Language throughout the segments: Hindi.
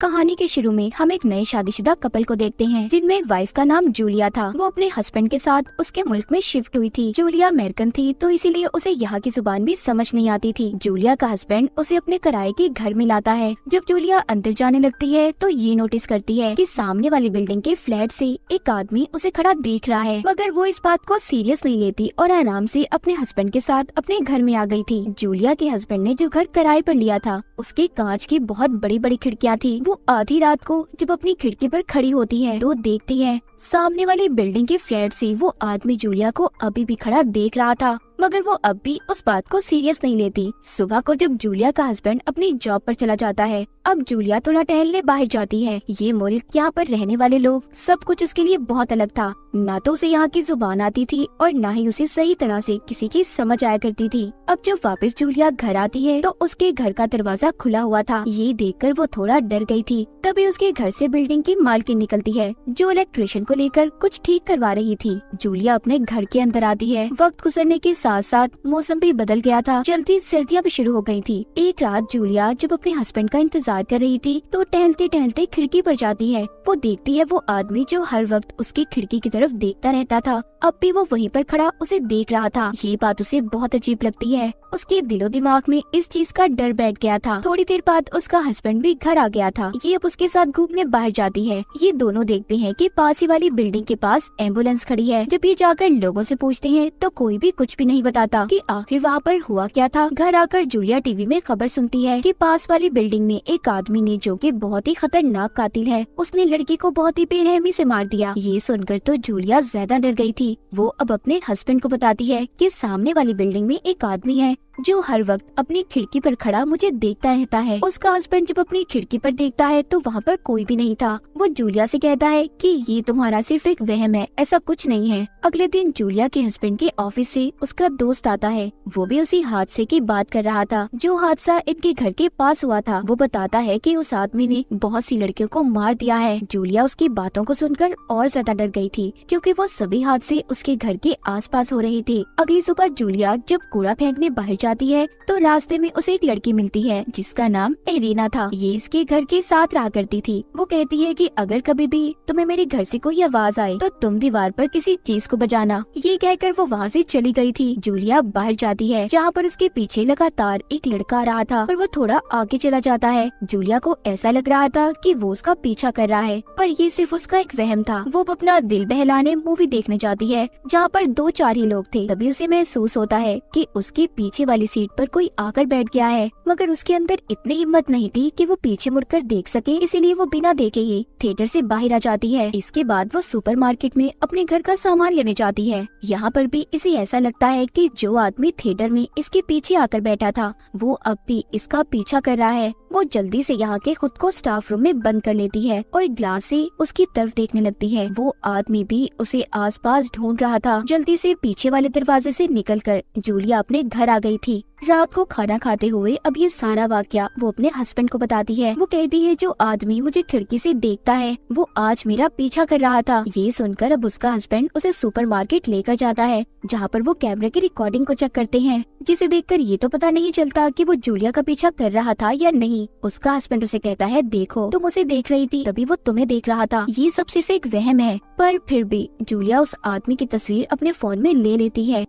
कहानी के शुरू में हम एक नए शादीशुदा कपल को देखते हैं जिनमें वाइफ का नाम जूलिया था। वो अपने हस्बैंड के साथ उसके मुल्क में शिफ्ट हुई थी। जूलिया अमेरिकन थी तो इसीलिए उसे यहाँ की जुबान भी समझ नहीं आती थी। जूलिया का हस्बैंड उसे अपने किराए के घर में लाता है। जब जूलिया अंदर जाने लगती है तो ये नोटिस करती है कि सामने वाली बिल्डिंग के फ्लैट से एक आदमी उसे खड़ा देख रहा है, मगर वो इस बात को सीरियस नहीं लेती और आराम से अपने हस्बैंड के साथ अपने घर में आ गई थी। जूलिया के हस्बैंड ने जो घर किराए पर लिया था उसके कांच की बहुत बड़ी बड़ी खिड़कियाँ थी। वो आधी रात को जब अपनी खिड़की पर खड़ी होती है तो देखती है सामने वाली बिल्डिंग के फ्लैट से वो आदमी जूलिया को अभी भी खड़ा देख रहा था, मगर वो अब भी उस बात को सीरियस नहीं लेती। सुबह को जब जूलिया का हस्बैंड अपनी जॉब पर चला जाता है, अब जूलिया थोड़ा टहलने बाहर जाती है। ये मुल्क, यहाँ पर रहने वाले लोग, सब कुछ उसके लिए बहुत अलग था। ना तो उसे यहाँ की जुबान आती थी और ना ही उसे सही तरह से किसी की समझ आया करती थी। अब जब वापस जूलिया घर आती है तो उसके घर का दरवाजा खुला हुआ था। ये देखकर वो थोड़ा डर गई थी। तभी उसके घर से बिल्डिंग की मालकिन निकलती है जो इलेक्ट्रिशियन को लेकर कुछ ठीक करवा रही थी। जूलिया अपने घर के अंदर आती है। वक्त गुजरने के साथ साथ मौसम भी बदल गया था। जल्दी सर्दियाँ भी शुरू हो गई थी। एक रात जूलिया जब अपने हस्बैंड का इंतजार कर रही थी तो टहलते टहलते खिड़की पर जाती है। वो देखती है वो आदमी जो हर वक्त उसकी खिड़की की तरफ देखता रहता था, अब भी वो वहीं पर खड़ा उसे देख रहा था। ये बात उसे बहुत अजीब लगती है। उसके दिलो दिमाग में इस चीज का डर बैठ गया था। थोड़ी देर बाद उसका हस्बैंड भी घर आ गया था। ये अब उसके साथ घूमने बाहर जाती है। ये दोनों देखते हैं कि पास ही वाली बिल्डिंग के पास एम्बुलेंस खड़ी है। जब ये जाकर लोगों से पूछते हैं तो कोई भी कुछ भी नहीं बताता कि आखिर वहाँ पर हुआ क्या था। घर आकर जूलिया टीवी में खबर सुनती है कि पास वाली बिल्डिंग में एक आदमी ने, जो कि बहुत ही खतरनाक कातिल है, उसने लड़की को बहुत ही बेरहमी से मार दिया। ये सुनकर तो जूलिया ज्यादा डर गई थी। वो अब अपने हस्बैंड को बताती है कि सामने वाली बिल्डिंग में एक आदमी है जो हर वक्त अपनी खिड़की पर खड़ा मुझे देखता रहता है। उसका हस्बैंड जब अपनी खिड़की पर देखता है तो वहाँ पर कोई भी नहीं था। वो जूलिया से कहता है कि ये तुम्हारा सिर्फ एक वहम है, ऐसा कुछ नहीं है। अगले दिन जूलिया के हस्बैंड के ऑफिस से उसका दोस्त आता है। वो भी उसी हादसे की बात कर रहा था जो हादसा इनके घर के पास हुआ था। वो बताता है कि उस आदमी ने बहुत सी लड़कियों को मार दिया है। जूलिया उसकी बातों को सुनकर और ज्यादा डर गई थी क्योंकि वो सभी हादसे उसके घर के आसपास हो रहे थे। अगली सुबह जूलिया जब कूड़ा फेंकने बाहर जाती है तो रास्ते में उसे एक लड़की मिलती है जिसका नाम एरिना था। ये इसके घर के साथ रहा करती थी। वो कहती है कि अगर कभी भी तुम्हें मेरे घर से कोई आवाज आए तो तुम दीवार पर किसी चीज को बजाना। ये कहकर वो वहाँ से चली गई थी। जूलिया बाहर जाती है जहाँ पर उसके पीछे लगातार एक लड़का आ रहा था, पर वो थोड़ा आगे चला जाता है। जूलिया को ऐसा लग रहा था कि वो उसका पीछा कर रहा है, पर ये सिर्फ उसका एक वहम था। वो अपना दिल बहलाने मूवी देखने जाती है जहाँ पर 2-4 ही लोग थे। तभी उसे महसूस होता है कि उसके पीछे वाली सीट पर कोई आकर बैठ गया है, मगर उसके अंदर इतनी हिम्मत नहीं थी कि वो पीछे मुड़कर देख सके, इसीलिए वो बिना देखे ही थिएटर से बाहर आ जाती है। इसके बाद वो सुपरमार्केट में अपने घर का सामान लेने जाती है। यहाँ पर भी इसे ऐसा लगता है कि जो आदमी थिएटर में इसके पीछे आकर बैठा था वो अब भी इसका पीछा कर रहा है। वो जल्दी से यहाँ के खुद को स्टाफ रूम में बंद कर लेती है और ग्लास से उसकी तरफ देखने लगती है। वो आदमी भी उसे आसपास ढूंढ रहा था। जल्दी से पीछे वाले दरवाजे से निकलकर जूलिया अपने घर आ गई थी। रात को खाना खाते हुए अब ये सारा वाकया वो अपने हस्बैंड को बताती है। वो कहती है जो आदमी मुझे खिड़की से देखता है वो आज मेरा पीछा कर रहा था। ये सुनकर अब उसका हस्बैंड उसे सुपरमार्केट लेकर जाता है जहाँ पर वो कैमरे की रिकॉर्डिंग को चेक करते हैं, जिसे देखकर ये तो पता नहीं चलता कि वो जूलिया का पीछा कर रहा था या नहीं। उसका हस्बैंड उसे कहता है देखो तुम उसे देख रही थी तभी वो तुम्हें देख रहा था, ये सब सिर्फ एक वहम है। पर फिर भी जूलिया उस आदमी की तस्वीर अपने फोन में ले लेती है।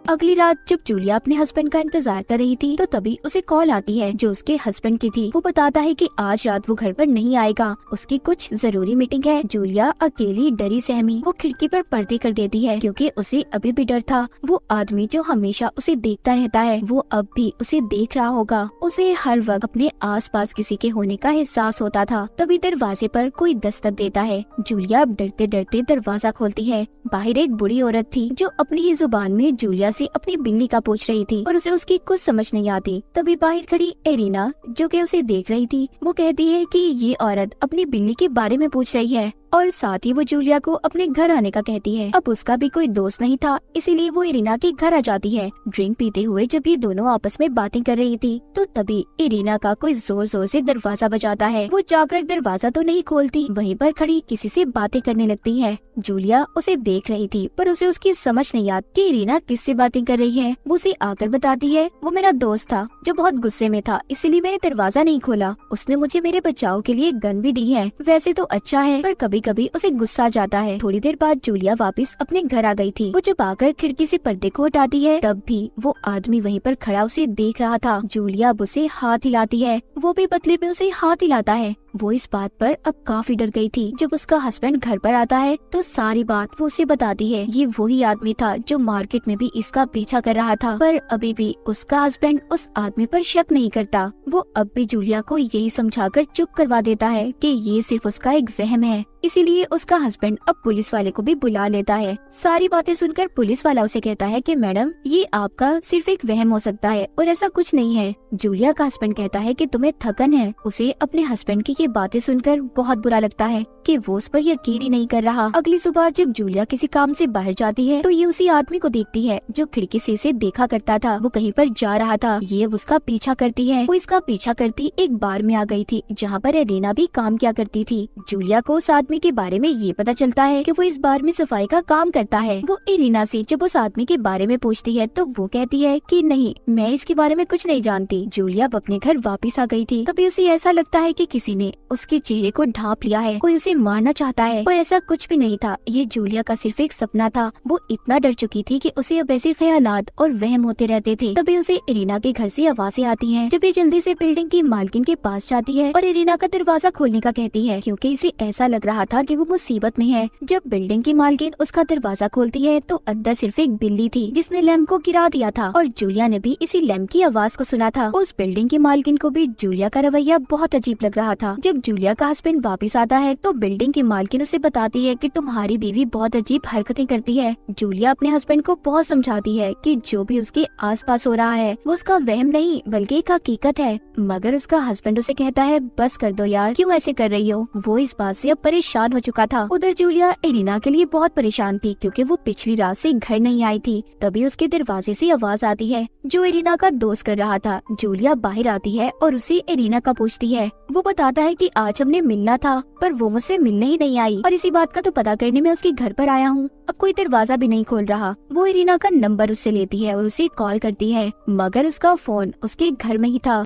अगली रात जब जूलिया अपने हस्बैंड का इंतजार कर रही थी तो तभी उसे कॉल आती है जो उसके हस्बैंड की थी। वो बताता है कि आज रात वो घर पर नहीं आएगा, उसकी कुछ जरूरी मीटिंग है। जूलिया अकेली डरी सहमी वो खिड़की पर पर्दे कर देती है क्योंकि उसे अभी भी डर था। वो आदमी जो हमेशा उसे देखता रहता है वो अब भी उसे देख रहा होगा। उसे हर वक्त अपने आसपास किसी के होने का एहसास होता था। तभी दरवाजे पर कोई दस्तक देता है। जूलिया अब डरते डरते दरवाजा खोलती है। बाहर एक बुढ़ी औरत थी जो अपनी ही जुबान में जूलिया से अपनी बिल्ली का पूछ रही थी और उसे उसकी कुछ समझ नहीं आती। तभी बाहर खड़ी एरिना जो कि उसे देख रही थी वो कहती है कि ये औरत अपनी बिल्ली के बारे में पूछ रही है। और साथ ही वो जूलिया को अपने घर आने का कहती है। अब उसका भी कोई दोस्त नहीं था, इसीलिए वो इरीना के घर आ जाती है। ड्रिंक पीते हुए जब ये दोनों आपस में बातें कर रही थी तो तभी इरीना का कोई जोर जोर से दरवाजा बजाता है। वो जाकर दरवाजा तो नहीं खोलती, वहीं पर खड़ी किसी से बातें करने लगती है। जूलिया उसे देख रही थी पर उसे उसकी समझ नहीं आती कि इरीना किससे बातें कर रही है। वो उसे आकर बताती है वो मेरा दोस्त था जो बहुत गुस्से में था, इसलिए मैंने दरवाजा नहीं खोला। उसने मुझे मेरे बचाव के लिए गन भी दी है। वैसे तो अच्छा है पर कभी कभी उसे गुस्सा आ जाता है। थोड़ी देर बाद जूलिया वापस अपने घर आ गई थी। वो जब आकर खिड़की से पर्दे को हटाती है तब भी वो आदमी वहीं पर खड़ा उसे देख रहा था। जूलिया अब उसे हाथ हिलाती है, वो भी बदले में उसे हाथ हिलाता है। वो इस बात पर अब काफी डर गई थी। जब उसका हस्बैंड घर पर आता है तो सारी बात वो उसे बताती है। ये वही आदमी था जो मार्केट में भी इसका पीछा कर रहा था, पर अभी भी उसका हस्बैंड उस आदमी पर शक नहीं करता। वो अब भी जूलिया को यही समझाकर चुप करवा देता है कि ये सिर्फ उसका एक वहम है। इसीलिए उसका हस्बैंड अब पुलिस वाले को भी बुला लेता है। सारी बातें सुनकर पुलिस वाला उसे कहता है कि मैडम ये आपका सिर्फ एक वहम हो सकता है और ऐसा कुछ नहीं है। जूलिया का हस्बैंड कहता है कि तुम्हें थकन है। उसे अपने हस्बैंड की ये बातें सुनकर बहुत बुरा लगता है कि वो उस पर यकीन ही नहीं कर रहा। अगली सुबह जब जूलिया किसी काम से बाहर जाती है तो ये उसी आदमी को देखती है जो खिड़की से इसे देखा करता था। वो कहीं पर जा रहा था, ये उसका पीछा करती है। वो इसका पीछा करती एक बार में आ गई थी जहाँ पर एरिना भी काम किया करती थी। जूलिया को उस आदमी के बारे में ये पता चलता है कि वो इस बार में सफाई का काम करता है। वो एरिना से जब उस आदमी के बारे में पूछती है तो वो कहती है कि नहीं, मैं इसके बारे में कुछ नहीं जानती। जूलिया अब अपने घर वापस आ गई थी। तभी उसे ऐसा लगता है कि किसी ने उसके चेहरे को ढांप लिया है, कोई उसे मारना चाहता है, पर ऐसा कुछ भी नहीं था। ये जूलिया का सिर्फ एक सपना था। वो इतना डर चुकी थी कि उसे अब ऐसे ख्यालात और वहम होते रहते थे। तभी उसे इरीना के घर से आवाजें आती हैं। जब ये जल्दी से बिल्डिंग की मालकिन के पास जाती है और इरीना का दरवाजा खोलने का कहती है क्योंकि इसे ऐसा लग रहा था कि वो मुसीबत में है। जब बिल्डिंग की मालकिन उसका दरवाजा खोलती है तो अंदर सिर्फ एक बिल्ली थी जिसने लैम्प को गिरा दिया था और जूलिया ने भी इसी लैम्प की आवाज को सुना था। उस बिल्डिंग की मालकिन को भी जूलिया का रवैया बहुत अजीब लग रहा था। जब जूलिया का हस्बैंड वापस आता है तो बिल्डिंग की मालकिन उसे बताती है कि तुम्हारी बीवी बहुत अजीब हरकतें करती है। जूलिया अपने हस्बैंड को बहुत समझाती है कि जो भी उसके आसपास हो रहा है वो उसका वहम नहीं बल्कि एक हकीकत है, मगर उसका हस्बैंड उसे कहता है बस कर दो यार, क्यों ऐसे कर रही हो। वो इस बात से अब परेशान हो चुका था। उधर जूलिया इरीना के लिए बहुत परेशान थी क्योंकि वो पिछली रात से घर नहीं आई थी। तभी उसके दरवाजे से आवाज आती है जो इरीना का दोस्त कर रहा था। जूलिया बाहर आती है और उसे इरीना का पूछती है। वो बताता है कि आज हमने मिलना था पर वो मुझसे मिलने ही नहीं आई और इसी बात का तो पता करने में उसके घर पर आया हूँ। अब कोई दरवाजा भी नहीं खोल रहा। वो इरीना का नंबर उससे लेती है और उसे कॉल करती है, मगर उसका फोन उसके घर में ही था।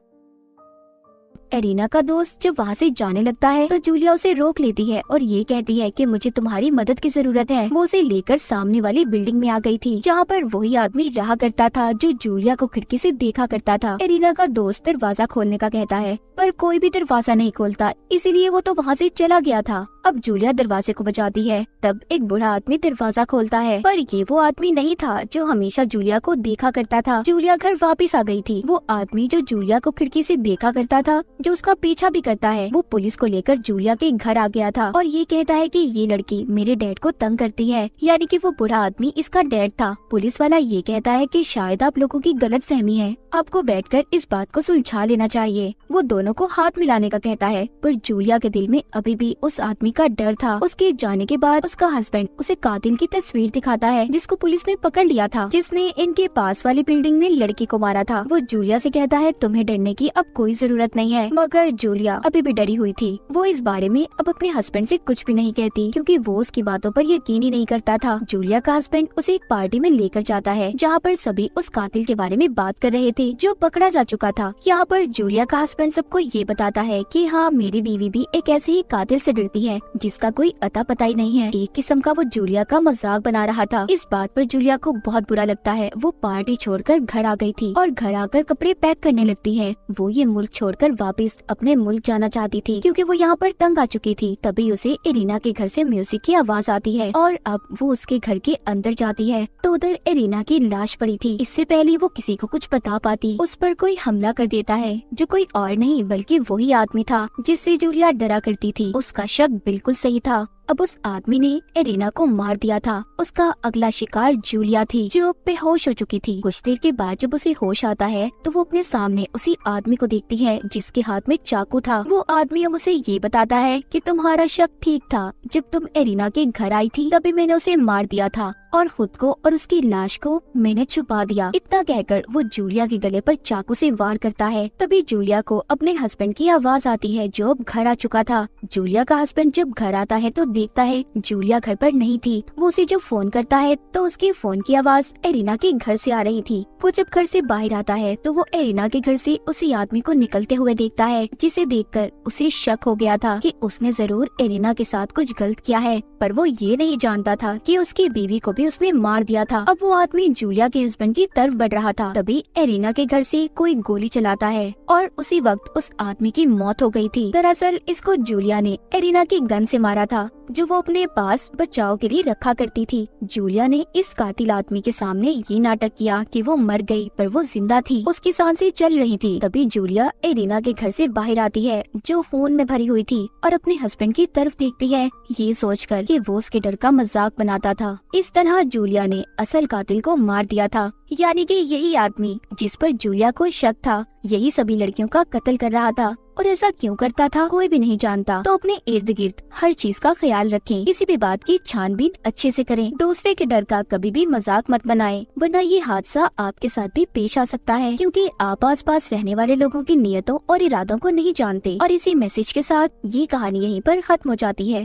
एरिना का दोस्त जब वहाँ से जाने लगता है तो जूलिया उसे रोक लेती है और ये कहती है कि मुझे तुम्हारी मदद की जरूरत है। वो उसे लेकर सामने वाली बिल्डिंग में आ गई थी जहाँ पर वही आदमी रहा करता था जो जूलिया को खिड़की से देखा करता था। एरिना का दोस्त दरवाजा खोलने का कहता है पर कोई भी दरवाजा नहीं खोलता, इसीलिए वो तो वहाँ से चला गया था। अब जूलिया दरवाजे को बजाती है, तब एक बूढ़ा आदमी दरवाजा खोलता है पर ये वो आदमी नहीं था जो हमेशा जूलिया को देखा करता था। जूलिया घर वापस आ गई थी। वो आदमी जो जूलिया को खिड़की से देखा करता था, जो उसका पीछा भी करता है, वो पुलिस को लेकर जूलिया के घर आ गया था और ये कहता है कि ये लड़की मेरे डैड को तंग करती है, यानी कि वो बूढ़ा आदमी इसका डैड था। पुलिस वाला ये कहता है कि शायद आप लोगों की गलत फहमी है, आपको बैठकर इस बात को सुलझा लेना चाहिए। वो दोनों को हाथ मिलाने का कहता है पर जूलिया के दिल में अभी भी उस आदमी का डर था। उसके जाने के बाद उसका हस्बैंड उसे कातिल की तस्वीर दिखाता है जिसको पुलिस ने पकड़ लिया था, जिसने इनके पास वाली बिल्डिंग में लड़की को मारा था। वो जूलिया से कहता है तुम्हें डरने की अब कोई जरूरत नहीं है, मगर जूलिया अभी भी डरी हुई थी। वो इस बारे में अब अपने हस्बैंड से कुछ भी नहीं कहती क्योंकि वो उसकी बातों पर यकीन ही नहीं करता था। जूलिया का हस्बैंड उसे एक पार्टी में लेकर जाता है जहाँ पर सभी उस कातिल के बारे में बात कर रहे थे जो पकड़ा जा चुका था। यहाँ पर जूलिया का हस्बैंड सबको ये बताता है कि हाँ, मेरी बीवी भी एक ऐसे ही कातिल से डरती है जिसका कोई अता पता ही नहीं है। एक किस्म का वो जूलिया का मजाक बना रहा था। इस बात पर जूलिया को बहुत बुरा लगता है। वो पार्टी छोड़कर घर आ गई थी और घर आकर कपड़े पैक करने लगती है। वो ये मुल्क छोड़कर वापस अपने मुल्क जाना चाहती थी क्योंकि वो यहाँ पर तंग आ चुकी थी। तभी उसे इरीना के घर से म्यूजिक की आवाज आती है और अब वो उसके घर के अंदर जाती है तो उधर इरीना की लाश पड़ी थी। इससे पहले वो किसी को कुछ बता पाती, उस पर कोई हमला कर देता है जो कोई और नहीं बल्कि वही आदमी था जिससे जूलिया डरा करती थी। उसका शक बिल्कुल सही था। अब उस आदमी ने एरिना को मार दिया था। उसका अगला शिकार जूलिया थी, जो बेहोश हो चुकी थी। कुछ देर के बाद जब उसे होश आता है तो वो अपने सामने उसी आदमी को देखती है जिसके हाथ में चाकू था। वो आदमी अब उसे ये बताता है कि तुम्हारा शक ठीक था, जब तुम एरिना के घर आई थी तभी मैंने उसे मार दिया था और खुद को और उसकी लाश को मैंने छुपा दिया। इतना कहकर वो जूलिया के गले पर चाकू से वार करता है। तभी जूलिया को अपने हस्बैंड की आवाज आती है, जो अब घर आ चुका था। जूलिया का हस्बैंड जब घर आता है तो देखता है जूलिया घर पर नहीं थी। वो उसे जब फोन करता है तो उसके फोन की आवाज एरिना के घर से आ रही थी। वो जब घर से बाहर आता है तो वो एरिना के घर से उसी आदमी को निकलते हुए देखता है, जिसे देखकर उसे शक हो गया था कि उसने जरूर एरिना के साथ कुछ गलत किया है। पर वो ये नहीं जानता था कि उसकी बीवी को भी उसने मार दिया था। अब वो आदमी जूलिया के हस्बैंड की तरफ बढ़ रहा था। तभी एरिना के घर से कोई गोली चलाता है और उसी वक्त उस आदमी की मौत हो गई थी। दरअसल इसको जूलिया ने एरिना की गन से मारा था, जो वो अपने पास बचाव के लिए रखा करती थी। जूलिया ने इस कातिल आदमी के सामने ये नाटक किया कि वो मर गई पर वो जिंदा थी, उसकी सांसें चल रही थी। तभी जूलिया एरिना के घर से बाहर आती है, जो खून में भरी हुई थी, और अपने हस्बैंड की तरफ देखती है, ये सोचकर कि वो उसके डर का मजाक बनाता था। इस तरह जूलिया ने असल कातिल को मार दिया था, यानी कि यही आदमी जिस पर जूलिया को शक था, यही सभी लड़कियों का कत्ल कर रहा था। और ऐसा क्यों करता था कोई भी नहीं जानता। तो अपने इर्द गिर्द हर चीज का ख्याल रखें, किसी भी बात की छानबीन अच्छे से करें, दूसरे के डर का कभी भी मजाक मत बनाएं, वरना ये हादसा आपके साथ भी पेश आ सकता है, क्योंकि आप आसपास रहने वाले लोगों की नियतों और इरादों को नहीं जानते। और इसी मैसेज के साथ ये कहानी यहीं पर खत्म हो जाती है।